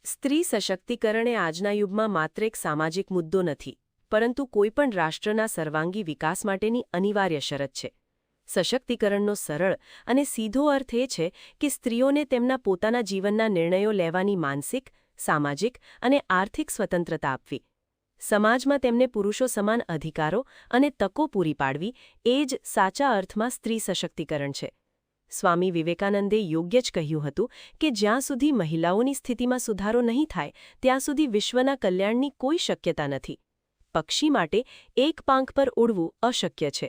સ્ત્રી સશક્તિકરણ એ આજના યુગમાં માત્ર એક સામાજિક મુદ્દો નથી, પરંતુ કોઈપણ રાષ્ટ્રના સર્વાંગી વિકાસ માટેની અનિવાર્ય શરત છે. સશક્તિકરણનો સરળ અને સીધો અર્થ એ છે કે સ્ત્રીઓને તેમના પોતાના જીવનના નિર્ણયો લેવાની માનસિક, સામાજિક અને આર્થિક સ્વતંત્રતા આપવી. સમાજમાં તેમને પુરુષો સમાન અધિકારો અને તકો પૂરી પાડવી એ જ સાચા અર્થમાં સ્ત્રી સશક્તિકરણ છે. સ્વામી વિવેકાનંદે યોગ્ય જ કહ્યું હતું કે જ્યાં સુધી મહિલાઓની સ્થિતિમાં સુધારો નહીં થાય ત્યાં સુધી વિશ્વના કલ્યાણની કોઈ શક્યતા નથી. પક્ષી માટે એક પાંખ પર ઉડવું અશક્ય છે.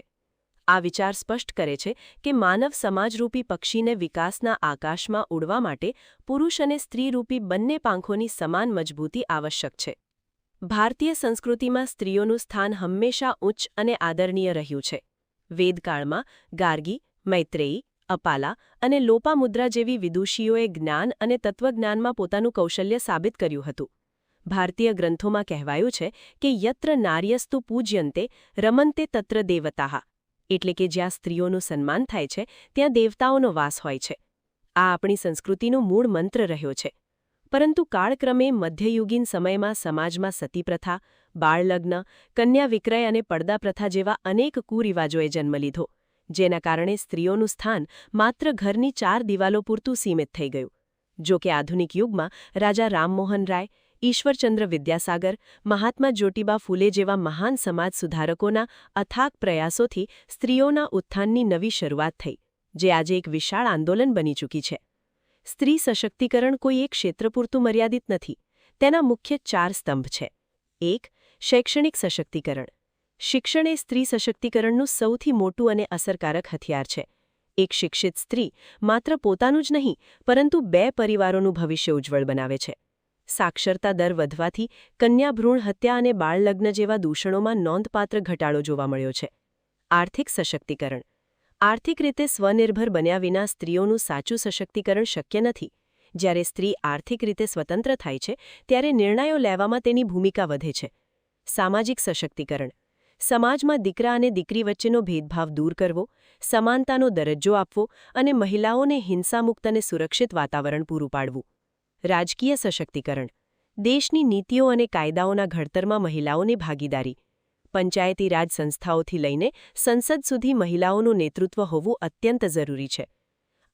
આ વિચાર સ્પષ્ટ કરે છે કે માનવ સમાજરૂપી પક્ષીને વિકાસના આકાશમાં ઉડવા માટે પુરુષ અને સ્ત્રીરૂપી બંને પાંખોની સમાન મજબૂતી આવશ્યક છે. ભારતીય સંસ્કૃતિમાં સ્ત્રીઓનું સ્થાન હંમેશા ઉચ્ચ અને આદરણીય રહ્યું છે. વેદકાળમાં ગાર્ગી, મૈત્રેયી, અપાલા અને લોપામુદ્રા જેવી વિદુષીઓએ જ્ઞાન અને તત્વજ્ઞાનમાં પોતાનું કૌશલ્ય સાબિત કર્યું હતું. ભારતીય ગ્રંથોમાં કહેવાયું છે કે યત્ર નાર્યસ્તુ પૂજ્યંતે રમંતે તત્ર દેવતાઃ, એટલે કે જ્યાં સ્ત્રીઓનું સન્માન થાય છે ત્યાં દેવતાઓનો વાસ હોય છે. આ આપણી સંસ્કૃતિનો મૂળ મંત્ર રહ્યો છે. પરંતુ કાળક્રમે મધ્યયુગીન સમયમાં સમાજમાં સતીપ્રથા, બાળલગ્ન, કન્યા વિક્રય અને પડદા પ્રથા જેવા અનેક કુરિવાજોએ જન્મ લીધો, જેના કારણે સ્ત્રીઓનું સ્થાન માત્ર ઘરની 4 દિવાલો પૂરતું સીમિત થઈ ગયું. જો કે આધુનિક યુગમાં રાજા રામમોહન રાય, ઈશ્વરચંદ્ર વિદ્યાસાગર, મહાત્મા જ્યોતિબા ફૂલે જેવા મહાન સમાજ સુધારકોના અથાગ પ્રયાસોથી સ્ત્રીઓના ઉત્થાનની નવી શરૂઆત થઈ, જે આજે એક વિશાળ આંદોલન બની ચૂકી છે. સ્ત્રી સશક્તિકરણ કોઈ એક ક્ષેત્ર પૂરતું મર્યાદિત નથી. તેના મુખ્ય 4 સ્તંભ છે. 1. શૈક્ષણિક સશક્તિકરણ. શિક્ષણ એ સ્ત્રી સશક્તિકરણનું સૌથી મોટું અને અસરકારક હથિયાર છે. એક શિક્ષિત સ્ત્રી માત્ર પોતાનું જ નહીં, પરંતુ 2 પરિવારોનું ભવિષ્ય ઉજ્જવળ બનાવે છે. સાક્ષરતા દર વધવાથી કન્યા ભ્રૂણ હત્યા અને બાળલગ્ન જેવા દૂષણોમાં નોંધપાત્ર ઘટાડો જોવા મળ્યો છે. આર્થિક સશક્તિકરણ. આર્થિક રીતે સ્વનિર્ભર બન્યા વિના સ્ત્રીઓનું સાચું સશક્તિકરણ શક્ય નથી. જ્યારે સ્ત્રી આર્થિક રીતે સ્વતંત્ર થાય છે ત્યારે નિર્ણયો લેવામાં તેની ભૂમિકા વધે છે. સામાજિક સશક્તિકરણ. સમાજમાં દીકરા અને દીકરી વચ્ચેનો ભેદભાવ દૂર કરવો, સમાનતાનો દરજ્જો આપવો અને મહિલાઓને હિંસામુક્ત અને સુરક્ષિત વાતાવરણ પૂરું પાડવું. રાજકીય સશક્તિકરણ. દેશની નીતિઓ અને કાયદાઓના ઘડતરમાં મહિલાઓની ભાગીદારી. પંચાયતી રાજ સંસ્થાઓથી લઈને સંસદ સુધી મહિલાઓનું નેતૃત્વ હોવું અત્યંત જરૂરી છે.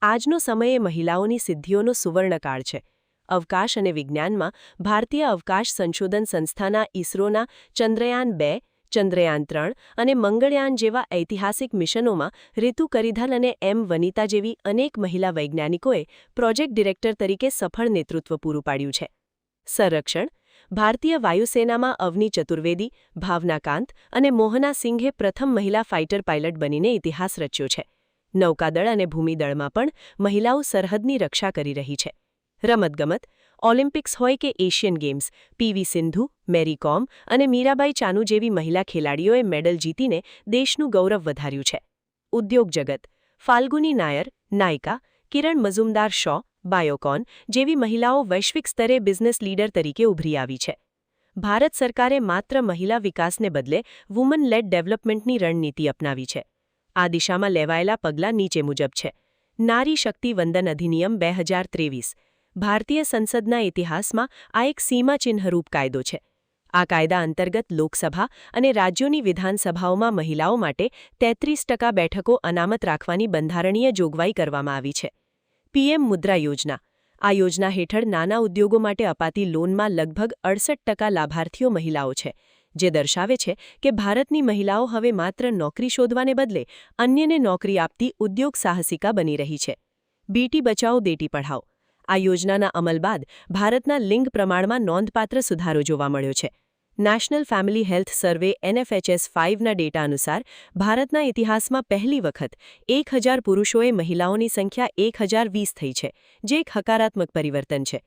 આજનો સમય એ મહિલાઓની સિદ્ધિઓનો સુવર્ણકાળ છે. અવકાશ અને વિજ્ઞાનમાં ભારતીય અવકાશ સંશોધન સંસ્થાના ઇસરોના ચંદ્રયાન-2, ચંદ્રયાન-3 અને મંગળયાન જેવા ઐતિહાસિક મિશનોમાં રિતુ કરીધલ અને વનિતા જેવી અનેક મહિલા વૈજ્ઞાનિકોએ પ્રોજેક્ટ ડિરેક્ટર તરીકે સફળ નેતૃત્વ પૂરું પાડ્યું છે. સંરક્ષણ. ભારતીય વાયુસેનામાં અવની ચતુર્વેદી, ભાવના કાંત અને મોહના સિંઘે પ્રથમ મહિલા ફાઇટર પાયલટ બનીને ઇતિહાસ રચ્યો છે. નૌકાદળ અને ભૂમિદળમાં પણ મહિલાઓ સરહદની રક્ષા કરી રહી છે. રમતગમત. ઓલિમ્પિક્સ હોય કે એશિયન ગેમ્સ, પીવી સિંધુ, મેરી કોમ અને મીરાબાઈ ચાનુ જેવી મહિલા ખેલાડીઓએ મેડલ જીતીને દેશનું ગૌરવ વધાર્યું છે. ઉદ્યોગ જગત. ફાલ્ગુની નાયર, નાયિકા, કિરણ મઝુમદાર શો, બાયોકોન જેવી મહિલાઓ વૈશ્વિક સ્તરે બિઝનેસ લીડર તરીકે ઉભરી આવી છે. ભારત સરકારે માત્ર મહિલા વિકાસને બદલે વુમન લેડ ડેવલપમેન્ટની રણનીતિ અપનાવી છે. આ દિશામાં લેવાયેલા પગલાં નીચે મુજબ છે. નારી શક્તિ વંદન અધિનિયમ 2023. ભારતીય સંસદના ઇતિહાસમાં આ એક સીમાચિહ્નરૂપ કાયદો છે. આ કાયદા અંતર્ગત લોકસભા અને રાજ્યોની વિધાનસભાઓમાં મહિલાઓ માટે 33% બેઠકો અનામત રાખવાની બંધારણીય જોગવાઈ કરવામાં આવી છે. પીએમ મુદ્રા યોજના. આ યોજના હેઠળ નાના ઉદ્યોગો માટે અપાતી લોનમાં લગભગ 68% લાભાર્થીઓ મહિલાઓ છે, જે દર્શાવે છે કે ભારતની મહિલાઓ હવે માત્ર નોકરી શોધવાને બદલે અન્યને નોકરી આપતી ઉદ્યોગ સાહસિકા બની રહી છે. બેટી બચાઓ બેટી પઢાઓ. આ યોજનાના અમલ બાદ ભારતના લિંગ પ્રમાણમાં નોંધપાત્ર સુધારો જોવા મળ્યો છે. નેશનલ ફેમિલી હેલ્થ સર્વે NFHS-5ના ડેટા અનુસાર ભારતના ઇતિહાસમાં પહેલી વખત 1000 પુરુષોએ મહિલાઓની સંખ્યા 1020 થઈ છે, જે એક હકારાત્મક પરિવર્તન છે.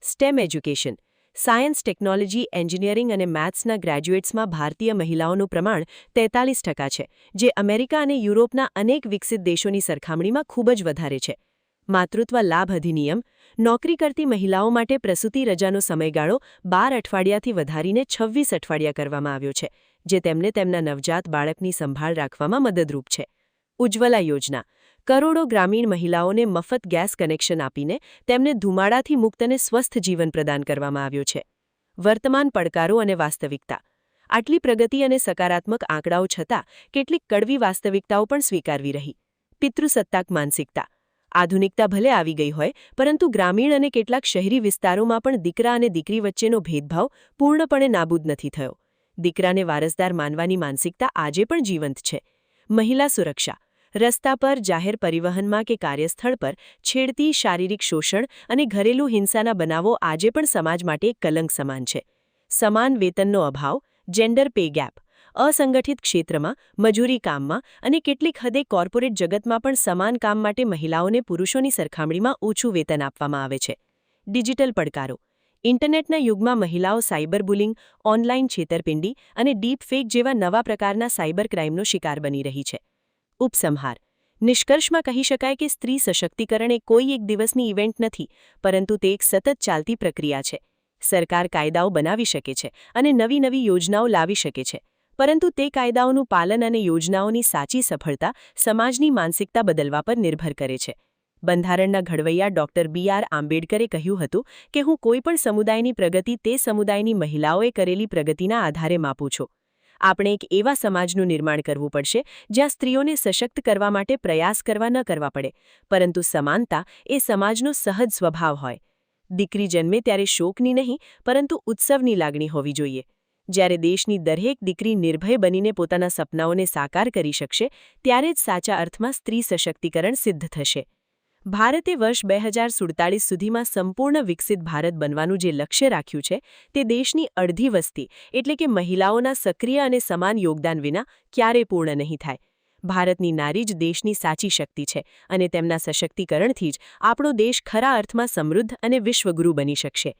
Stem education. Science, technology, engineering અને મેથ્સના ગ્રેજ્યુએટ્સમાં ભારતીય મહિલાઓનું પ્રમાણ 43% છે, જે અમેરિકા અને યુરોપના અનેક વિકસિત દેશોની સરખામણીમાં ખૂબ જ વધારે છે. માતૃત્વ લાભ અધિનિયમ. નોકરી કરતી મહિલાઓ માટે પ્રસૂતિ રજાનો સમયગાળો 12 અઠવાડિયાથી વધારીને 26 અઠવાડિયા કરવામાં આવ્યો છે, જે તેમને તેમના નવજાત બાળકની સંભાળ રાખવામાં મદદરૂપ છે. ઉજ્જવલા યોજના. કરોડો ગ્રામીણ મહિલાઓને મફત ગેસ કનેક્શન આપીને તેમને ધુમાડાથી મુક્ત અને સ્વસ્થ જીવન પ્રદાન કરવામાં આવ્યું છે. વર્તમાન પડકારો અને વાસ્તવિકતા. આટલી પ્રગતિ અને સકારાત્મક આંકડાઓ છતાં કેટલીક કડવી વાસ્તવિકતાઓ પણ સ્વીકારવી રહી. પિતૃસત્તાક માનસિકતા. આધુનિકતા ભલે આવી ગઈ હોય, પરંતુ ગ્રામીણ અને કેટલાક શહેરી વિસ્તારોમાં પણ દીકરા અને દીકરી વચ્ચેનો ભેદભાવ પૂર્ણપણે નાબૂદ નથી થયો. દીકરાને વારસદાર માનવાની માનસિકતા આજે પણ જીવંત છે. મહિલા સુરક્ષા. રસ્તા પર, જાહેર પરિવહનમાં કે કાર્યસ્થળ પર છેડતી, શારીરિક શોષણ અને ઘરેલું હિંસાના બનાવો આજે પણ સમાજ માટે એક કલંક સમાન છે. સમાન વેતનનો અભાવ, જેન્ડર પે ગેપ. અસંગઠિત ક્ષેત્રમાં, મજૂરી કામમાં અને કેટલીક હદે કોર્પોરેટ જગતમાં પણ સમાન કામ માટે મહિલાઓને પુરુષોની સરખામણીમાં ઓછું વેતન આપવામાં આવે છે. ડિજિટલ પડકારો. ઇન્ટરનેટના યુગમાં મહિલાઓ સાયબર બુલિંગ, ઓનલાઇન છેતરપિંડી અને ડીપ ફેક જેવા નવા પ્રકારના સાયબર ક્રાઇમનો શિકાર બની રહી છે. ઉપસંહાર. નિષ્કર્ષમાં કહી શકાય કે સ્ત્રી સશક્તિકરણ એ કોઈ એક દિવસની ઇવેન્ટ નથી, પરંતુ તે એક સતત ચાલતી પ્રક્રિયા છે. સરકાર કાયદાઓ બનાવી શકે છે અને નવી નવી યોજનાઓ લાવી શકે છે, પરંતુ તે કાયદાઓનું પાલન અને યોજનાઓની સાચી સફળતા સમાજની માનસિકતા બદલવા પર નિર્ભર કરે છે. બંધારણના ઘડવૈયા ડૉક્ટર બી.આર. આંબેડકરે કહ્યું હતું કે હું કોઈપણ સમુદાયની પ્રગતિ તે સમુદાયની મહિલાઓએ કરેલી પ્રગતિના આધારે માપું છું. આપણે એક એવા સમાજનું નિર્માણ કરવું પડશે જ્યાં સ્ત્રીઓને સશક્ત કરવા માટે પ્રયાસ કરવા ન કરવા પડે, પરંતુ સમાનતા એ સમાજનો સહજ સ્વભાવ હોય. દીકરી જન્મે ત્યારે શોકની નહીં, પરંતુ ઉત્સવની લાગણી હોવી જોઈએ. જ્યારે દેશની દરેક દીકરી નિર્ભય બનીને પોતાના સપનાઓને સાકાર કરી શકશે, ત્યારે જ સાચા અર્થમાં સ્ત્રી સશક્તિકરણ સિદ્ધ થશે. ભારતે વર્ષ 2047 સુધીમાં સંપૂર્ણ વિકસિત ભારત બનવાનું જે લક્ષ્ય રાખ્યું છે, તે દેશની અડધી વસ્તી એટલે કે મહિલાઓના સક્રિય અને સમાન યોગદાન વિના ક્યારેય પૂર્ણ નહીં થાય. ભારતની નારી જ દેશની સાચી શક્તિ છે અને તેમના સશક્તિકરણથી જ આપણો દેશ ખરા અર્થમાં સમૃદ્ધ અને વિશ્વગુરુ બની શકશે.